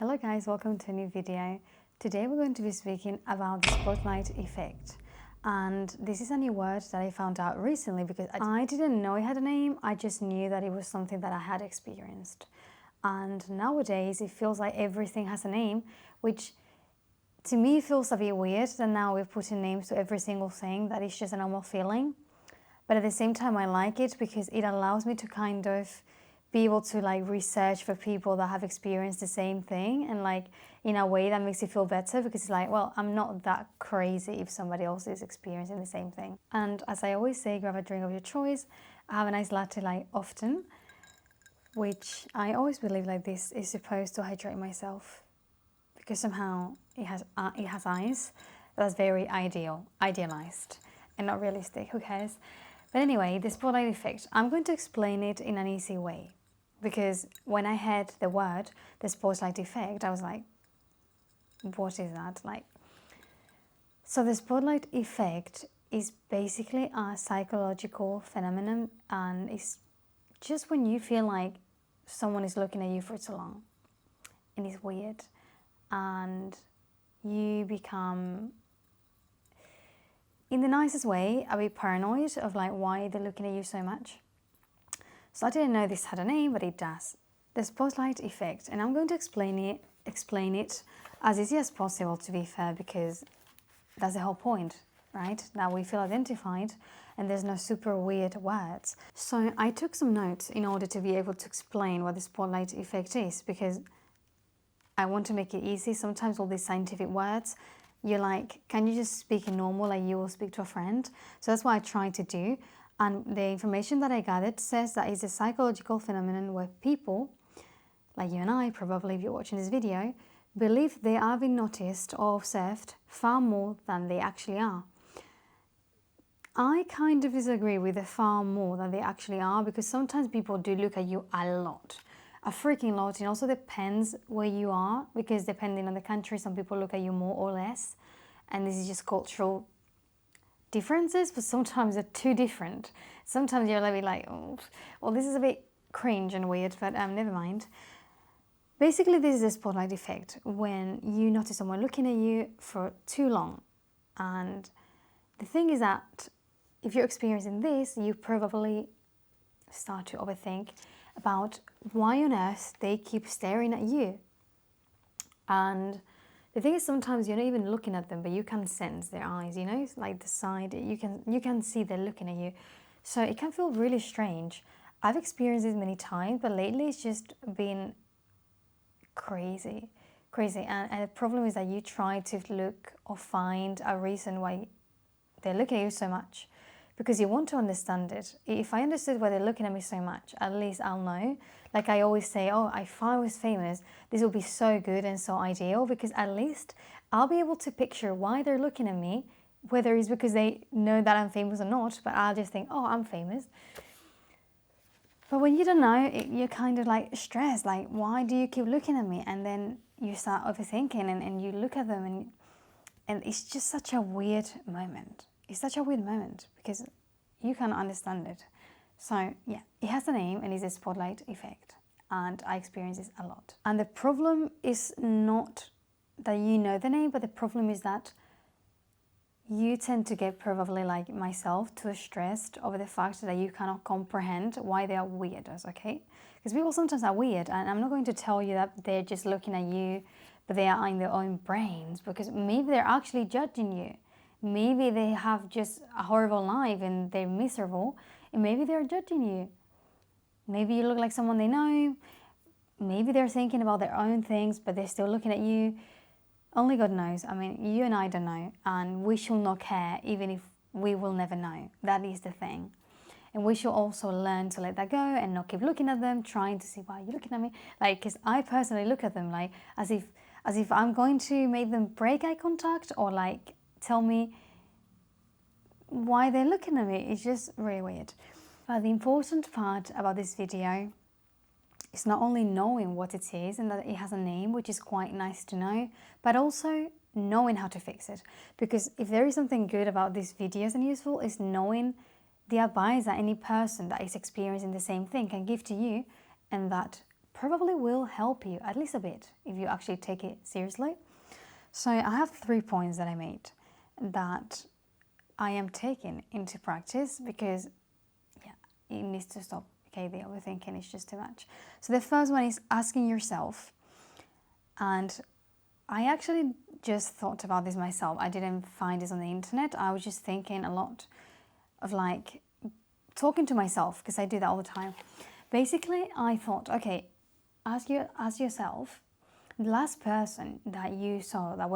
Hello guys, welcome to a new video. Today we're going to be speaking about the spotlight effect. And this is a new word that I found out recently because I didn't know it had a name, I just knew that it was something that I had experienced. And nowadays it feels like everything has a name, which to me feels a bit weird that now we're putting names to every single thing, that is just a normal feeling. But at the same time I like it because it allows me to kind of be able to research for people that have experienced the same thing, and in a way that makes you feel better because it's well, I'm not that crazy if somebody else is experiencing the same thing. And as I always say, grab a drink of your choice. I have a nice latte often, which I always believe this is supposed to hydrate myself because somehow it has eyes. That's very idealized and not realistic, who cares? But anyway, the spotlight effect, I'm going to explain it in an easy way. Because when I heard the word, the spotlight effect, I was like, what is that? So the spotlight effect is basically a psychological phenomenon, and it's just when you feel like someone is looking at you for too long and it's weird, and you become, in the nicest way, a bit paranoid of why they're looking at you so much. So I didn't know this had a name, but it does. The spotlight effect, and I'm going to explain it as easy as possible, to be fair, because that's the whole point, right? Now we feel identified and there's no super weird words. So I took some notes in order to be able to explain what the spotlight effect is, because I want to make it easy. Sometimes all these scientific words, you're like, can you just speak in normal like you will speak to a friend? So that's what I try to do. And the information that I gathered says that it's a psychological phenomenon where people, like you and I, probably if you're watching this video, believe they are being noticed or observed far more than they actually are. I kind of disagree with the far more than they actually are, because sometimes people do look at you a lot, a freaking lot. It also depends where you are, because depending on the country, some people look at you more or less, and this is just cultural differences, but sometimes they're too different. Sometimes you're like, oh, well, this is a bit cringe and weird, but never mind. Basically, this is the spotlight effect, when you notice someone looking at you for too long. And the thing is that if you're experiencing this, you probably start to overthink about why on earth they keep staring at you. And the thing is, sometimes you're not even looking at them, but you can sense their eyes, it's like the side, you can see they're looking at you. So it can feel really strange. I've experienced this many times, but lately it's just been crazy. And the problem is that you try to look or find a reason why they're looking at you so much, because you want to understand it. If I understood why they're looking at me so much, at least I'll know. Like I always say, oh, if I was famous, this would be so good and so ideal, because at least I'll be able to picture why they're looking at me, whether it's because they know that I'm famous or not, but I'll just think, oh, I'm famous. But when you don't know, you're kind of stressed, why do you keep looking at me? And then you start overthinking, and you look at them, and it's just such a weird moment. It's such a weird moment because you can't understand it. So yeah, it has a name, and it's a spotlight effect, and I experience this a lot. And the problem is not that you know the name, but the problem is that you tend to get, probably like myself, too stressed over the fact that you cannot comprehend why they are weirdos, okay? Because people sometimes are weird, and I'm not going to tell you that they're just looking at you, but they are in their own brains, because maybe they're actually judging you. Maybe they have just a horrible life and they're miserable, and maybe they're judging you. Maybe you look like someone they know. Maybe they're thinking about their own things, but they're still looking at you. Only God knows. I mean, you and I don't know, and we should not care, even if we will never know. That is the thing. And we should also learn to let that go and not keep looking at them, trying to see why you're looking at me. Because I personally look at them as if I'm going to make them break eye contact, or tell me why they're looking at me. It's just really weird. But the important part about this video is not only knowing what it is and that it has a name, which is quite nice to know, but also knowing how to fix it. Because if there is something good about these videos and useful, is knowing the advice that any person that is experiencing the same thing can give to you, and that probably will help you at least a bit if you actually take it seriously. So I have 3 points that I made that I am taking into practice because, yeah, it needs to stop. Okay, the overthinking is just too much. So the first one is asking yourself, and I actually just thought about this myself. I didn't find this on the internet. I was just thinking a lot of like talking to myself, because I do that all the time. Basically, I thought, okay, ask yourself, the last person that you saw that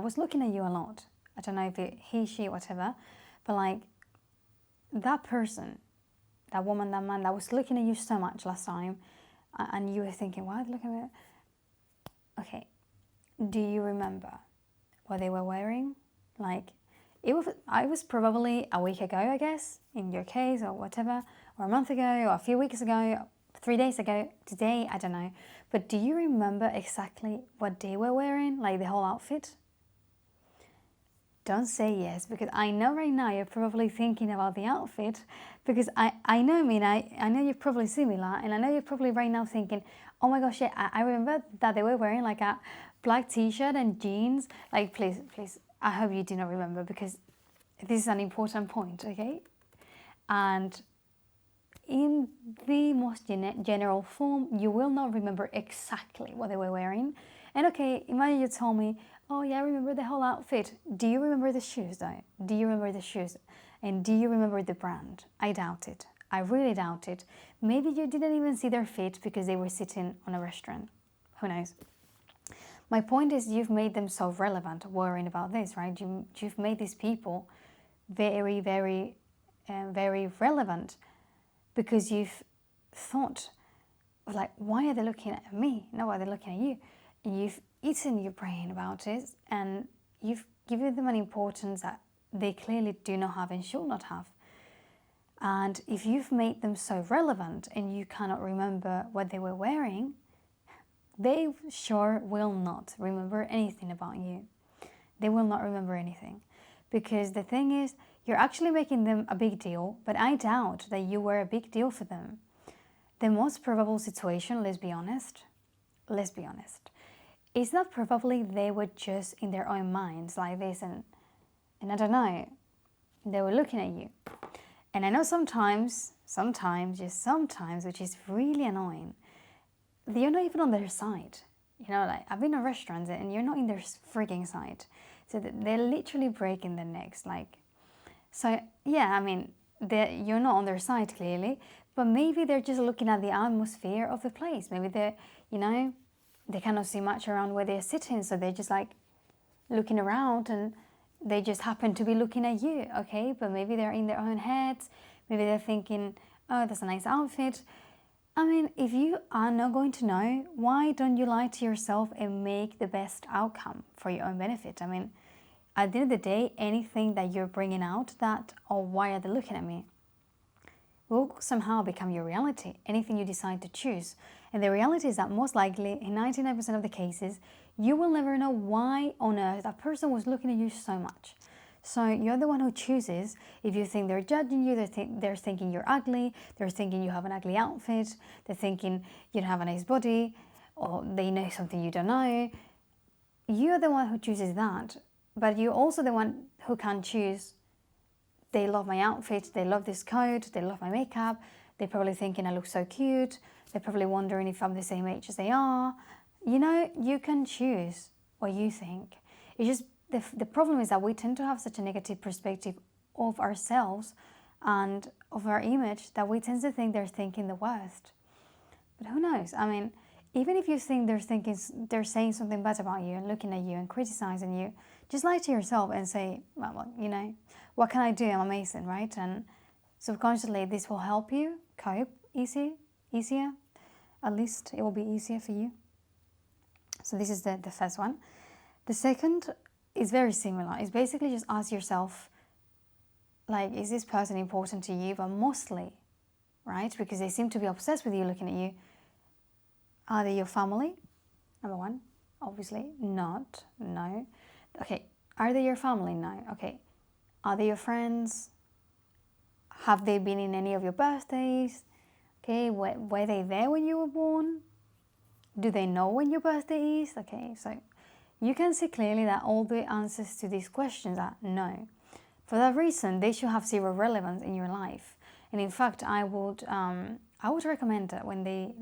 was looking at you a lot. I don't know if it, he, she, whatever, but like that person, that woman, that man that was looking at you so much last time, and you were thinking, why look at me? Okay, do you remember what they were wearing? Like, I was probably a week ago, I guess, in your case, or whatever, or a month ago, or a few weeks ago, 3 days ago, today, I don't know. But do you remember exactly what they were wearing, like the whole outfit? Don't say yes, because I know right now you're probably thinking about the outfit, because I know, I know you're probably similar, and I know you're probably right now thinking, oh my gosh, yeah, I remember that they were wearing like a black t-shirt and jeans. Like, please, I hope you do not remember, because this is an important point, okay? And in the most general form, you will not remember exactly what they were wearing. And okay, imagine you told me, oh yeah, I remember the whole outfit. Do you remember the shoes though? Do you remember the shoes? And do you remember the brand? I doubt it. I really doubt it. Maybe you didn't even see their feet because they were sitting on a restaurant. Who knows? My point is, you've made them so relevant worrying about this, right? You've made these people very, very, very relevant, because you've thought, like, why are they looking at me? No, why are they looking at you? And you've eaten your brain about it, and you've given them an importance that they clearly do not have and should not have. And if you've made them so relevant and you cannot remember what they were wearing, they sure will not remember anything about you. They will not remember anything. Because the thing is, you're actually making them a big deal, but I doubt that you were a big deal for them. The most probable situation, let's be honest, is that probably they were just in their own minds like this, and I don't know, they were looking at you. And I know sometimes, just sometimes, which is really annoying, you're not even on their side. You know, like, I've been in restaurants and you're not in their freaking side. So they're literally breaking their necks, like. So yeah, I mean, you're not on their side clearly, but maybe they're just looking at the atmosphere of the place. Maybe they're, they cannot see much around where they're sitting, so they're just like looking around, and they just happen to be looking at you, okay? But maybe they're in their own heads. Maybe they're thinking, oh, that's a nice outfit. I mean, if you are not going to know, why don't you lie to yourself and make the best outcome for your own benefit? I mean, at the end of the day, anything that you're bringing out that, oh, why are they looking at me, will somehow become your reality, anything you decide to choose. And the reality is that most likely, in 99% of the cases, you will never know why on earth that person was looking at you so much. So you're the one who chooses. If you think they're judging you, they're thinking you're ugly, they're thinking you have an ugly outfit, they're thinking you don't have a nice body, or they know something you don't know. You're the one who chooses that, but you're also the one who can choose, they love my outfit, they love this coat, they love my makeup, they're probably thinking I look so cute, they're probably wondering if I'm the same age as they are. You can choose what you think. It's just the problem is that we tend to have such a negative perspective of ourselves and of our image that we tend to think they're thinking the worst. But who knows? I mean, even if you think they're saying something bad about you and looking at you and criticizing you, just lie to yourself and say, well, what can I do? I'm amazing, right? And subconsciously, this will help you cope easier. At least it will be easier for you. So this is the first one. The second is very similar. It's basically just ask yourself, like, is this person important to you? But mostly, right? Because they seem to be obsessed with you looking at you. Are they your family? Number one. Obviously not. No. Okay. Are they your family? No. Okay. Are they your friends? Have they been in any of your birthdays? Okay. Were they there when you were born? Do they know when your birthday is? Okay, so you can see clearly that all the answers to these questions are no. For that reason, they should have zero relevance in your life. And in fact, I would recommend that when they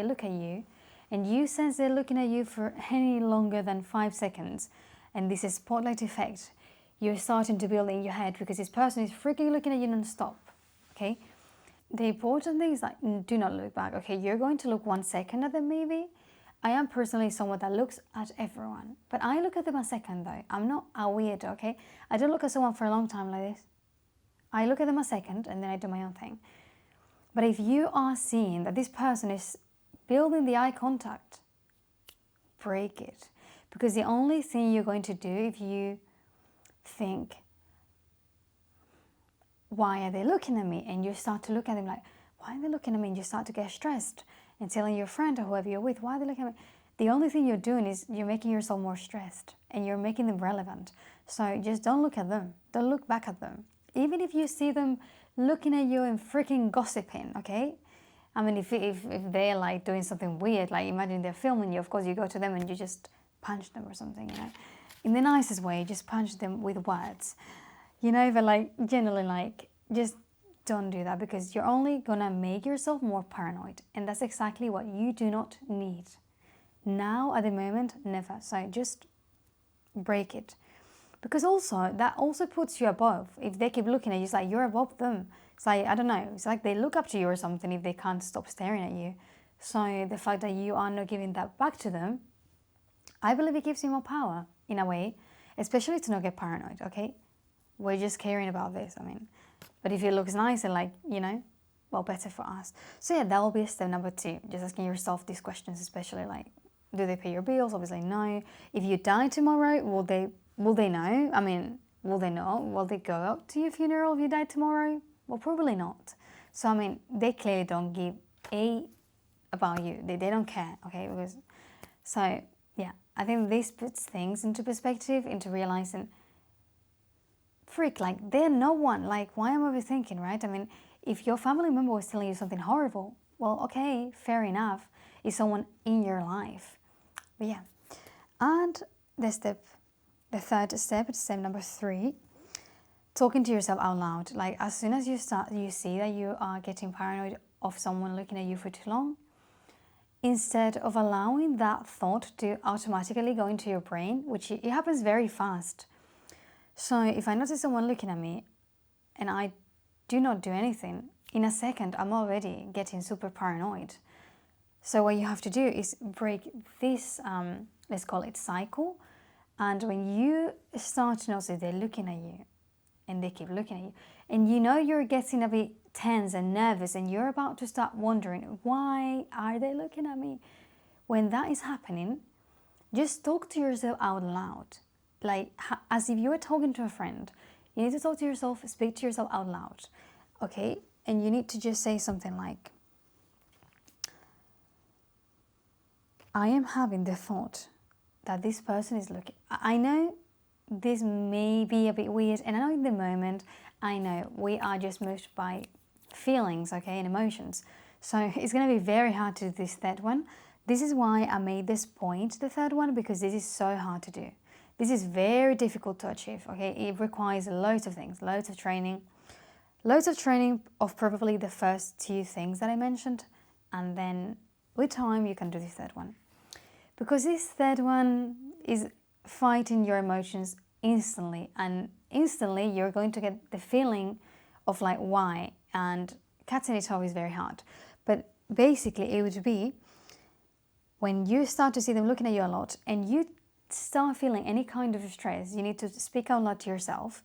look at you, and you sense they're looking at you for any longer than 5 seconds, and this is spotlight effect, you're starting to build in your head because this person is freaking looking at you non-stop. Okay. The important thing is like, do not look back. Okay, you're going to look 1 second at them maybe. I am personally someone that looks at everyone, but I look at them a second though. I'm not a weirdo, okay? I don't look at someone for a long time like this. I look at them a second and then I do my own thing. But if you are seeing that this person is building the eye contact, break it. Because the only thing you're going to do if you think, why are they looking at me? And you start to look at them like, why are they looking at me? And you start to get stressed and telling your friend or whoever you're with, why are they looking at me? The only thing you're doing is you're making yourself more stressed and you're making them relevant. So just don't look at them. Don't look back at them. Even if you see them looking at you and freaking gossiping, okay? I mean, if they're like doing something weird, like imagine they're filming you, of course you go to them and you just punch them or something, you know? In the nicest way, just punch them with words. You know, but like generally like just don't do that because you're only gonna make yourself more paranoid, and that's exactly what you do not need. Now at the moment, never. So just break it. Because also that also puts you above. If they keep looking at you, it's like you're above them. It's like, I don't know, it's like they look up to you or something if they can't stop staring at you. So the fact that you are not giving that back to them, I believe it gives you more power in a way, especially to not get paranoid, okay? We're just caring about this, I mean. But if it looks nice and like, you know, well, better for us. So yeah, that will be step number 2. Just asking yourself these questions, especially like, do they pay your bills? Obviously, no. If you die tomorrow, will they know? I mean, will they know? Will they go out to your funeral if you die tomorrow? Well, probably not. So, I mean, they clearly don't give a about you. They don't care, okay? Because, so, yeah, I think this puts things into perspective, into realizing, freak, like, they're no one. Like, why am I overthinking, right? I mean, if your family member was telling you something horrible, well, okay, fair enough. It's someone in your life. But yeah. And the third step, step number 3, talking to yourself out loud. Like, as soon as you see that you are getting paranoid of someone looking at you for too long, instead of allowing that thought to automatically go into your brain, which it happens very fast. So if I notice someone looking at me and I do not do anything, in a second I'm already getting super paranoid. So what you have to do is break this, let's call it cycle. And when you start to notice they're looking at you and they keep looking at you, and you know you're getting a bit tense and nervous and you're about to start wondering, why are they looking at me? When that is happening, just talk to yourself out loud. Like, as if you were talking to a friend. You need to talk to yourself, speak to yourself out loud, okay? And you need to just say something like, I am having the thought that this person is looking. I know this may be a bit weird, and I know in the moment, I know we are just moved by feelings, okay, and emotions. So it's going to be very hard to do this third one. This is why I made this point, the third one, because this is so hard to do. This is very difficult to achieve, okay? It requires loads of things, loads of training of probably the first 2 things that I mentioned, and then with time you can do the third one. Because this third one is fighting your emotions instantly, and instantly you're going to get the feeling of like, why? And catching it off is very hard. But basically it would be when you start to see them looking at you a lot and you start feeling any kind of stress, you need to speak out loud to yourself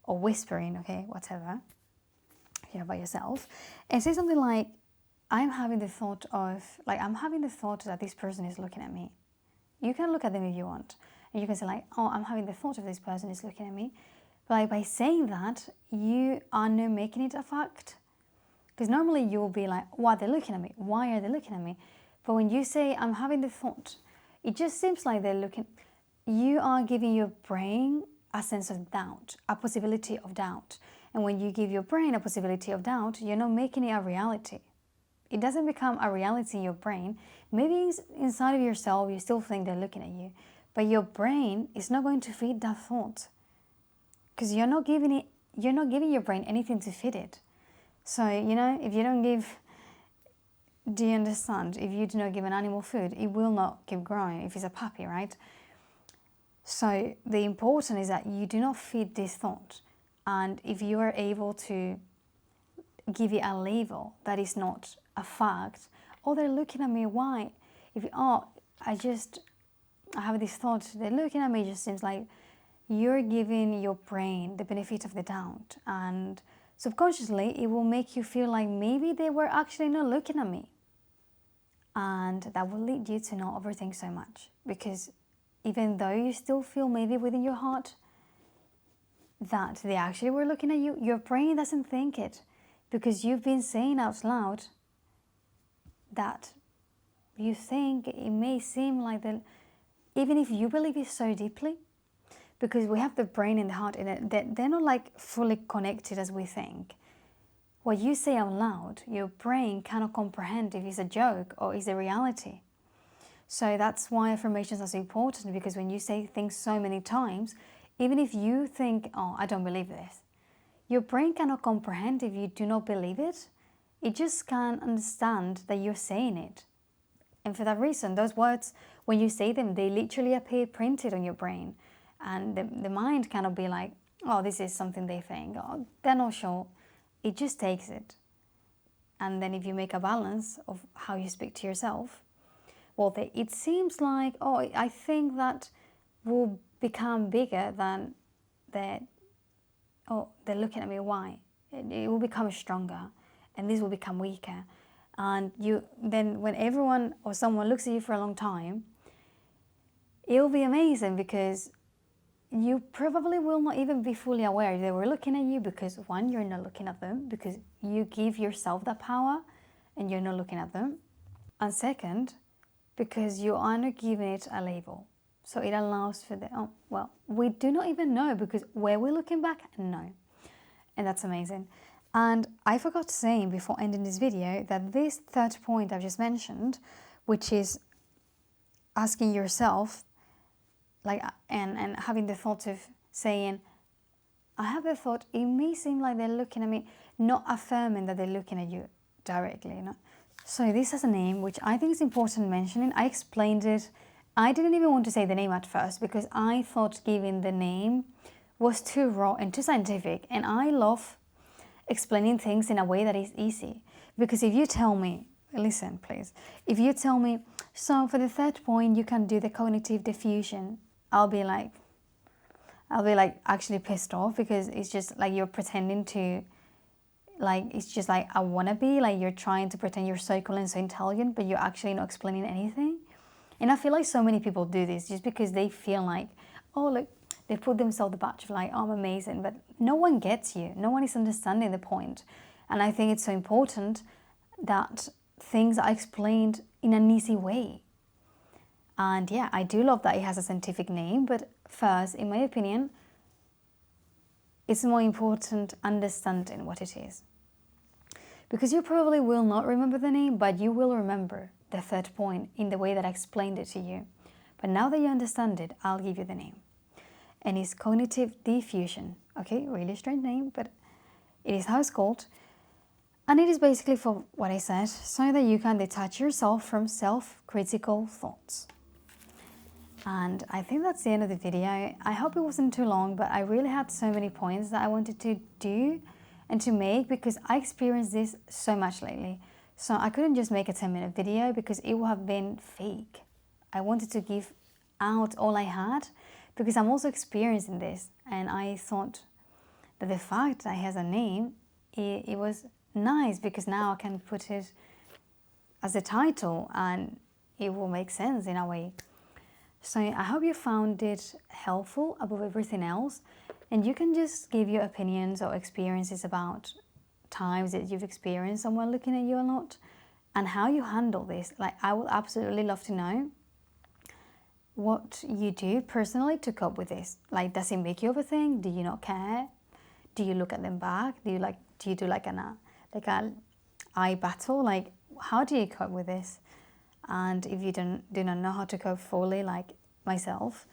or whispering, okay, whatever, if you're by yourself, and say something like, I'm having the thought that this person is looking at me. You can look at them if you want. And you can say like, oh, I'm having the thought of this person is looking at me. But like by saying that, you are not making it a fact. Because normally you will be like, why are they looking at me? Why are they looking at me? But when you say, I'm having the thought, it just seems like they're looking. You are giving your brain a sense of doubt, a possibility of doubt. And when you give your brain a possibility of doubt, you're not making it a reality. it doesn't become a reality in your brain. Maybe inside of yourself, you still think they're looking at you, but your brain is not going to feed that thought because you're not giving your brain anything to feed it. So, if you don't give, do you understand? If you do not give an animal food, it will not keep growing if it's a puppy, right? So the important is that you do not feed this thought. And if you are able to give it a label that is not a fact, oh, they're looking at me, why? I have this thought, they're looking at me, it just seems like you're giving your brain the benefit of the doubt. And subconsciously, it will make you feel like maybe they were actually not looking at me. And that will lead you to not overthink so much, because even though you still feel maybe within your heart that they actually were looking at you, your brain doesn't think it, because you've been saying out loud that you think it may seem like that, even if you believe it so deeply, because we have the brain and the heart in it, that they're not like fully connected as we think. What you say out loud, your brain cannot comprehend if it's a joke or is a reality. So that's why affirmations are so important, because when you say things so many times, even if you think, oh, I don't believe this, your brain cannot comprehend if you do not believe it. It just can't understand that you're saying it. And for that reason, those words, when you say them, they literally appear printed on your brain. And the mind cannot be like, oh, this is something they think, oh, they're not sure. It just takes it. And then if you make a balance of how you speak to yourself, well, it seems like, oh, I think that will become bigger than that. Oh, they're looking at me, why? It will become stronger, and this will become weaker. And then when everyone or someone looks at you for a long time, it will be amazing, because you probably will not even be fully aware they were looking at you, because one, you're not looking at them, because you give yourself that power and you're not looking at them. And second, because you are not giving it a label. So it allows for we do not even know, because were we looking back? No. And that's amazing. And I forgot to say before ending this video that this third point I've just mentioned, which is asking yourself, and having the thought of saying, I have the thought, it may seem like they're looking at me, not affirming that they're looking at you directly. So this has a name, which I think is important mentioning. I explained it. I didn't even want to say the name at first, because I thought giving the name was too raw and too scientific. And I love explaining things in a way that is easy. Because if you tell me, listen please, if you tell me, so for the third point you can do the cognitive diffusion, I'll be like actually pissed off, because it's just like you're pretending to, like, it's just like a wannabe, like you're trying to pretend you're so cool and so intelligent, but you're actually not explaining anything. And I feel like so many people do this just because they feel like, oh look, they put themselves the badge of like, oh, I'm amazing, but no one gets you, no one is understanding the point. And I think it's so important that things are explained in an easy way. And yeah, I do love that it has a scientific name, but first, in my opinion, it's more important understanding what it is. Because you probably will not remember the name, but you will remember the third point in the way that I explained it to you. But now that you understand it, I'll give you the name. And it's cognitive diffusion. Okay, really strange name, but it is how it's called. And it is basically for what I said, so that you can detach yourself from self-critical thoughts. And I think that's the end of the video. I hope it wasn't too long, but I really had so many points that I wanted to do and to make, because I experienced this so much lately. So I couldn't just make a 10-minute video, because it would have been fake. I wanted to give out all I had, because I'm also experiencing this. And I thought that the fact that it has a name, it was nice, because now I can put it as a title and it will make sense in a way. So I hope you found it helpful above everything else, and you can just give your opinions or experiences about times that you've experienced someone looking at you a lot and how you handle this. Like, I would absolutely love to know what you do personally to cope with this. Like, does it make you overthink? Do you not care? Do you look at them back? Do you do like an eye battle? Like, how do you cope with this? And if you do not know how to cope fully, like myself,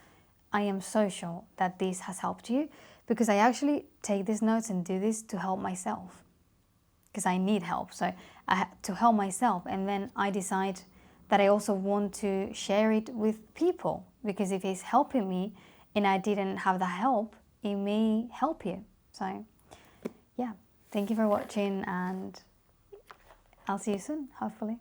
I am so sure that this has helped you, because I actually take these notes and do this to help myself, because I need help. So to help myself, and then I decide that I also want to share it with people, because if it's helping me and I didn't have the help, it may help you. So yeah, thank you for watching, and I'll see you soon, hopefully.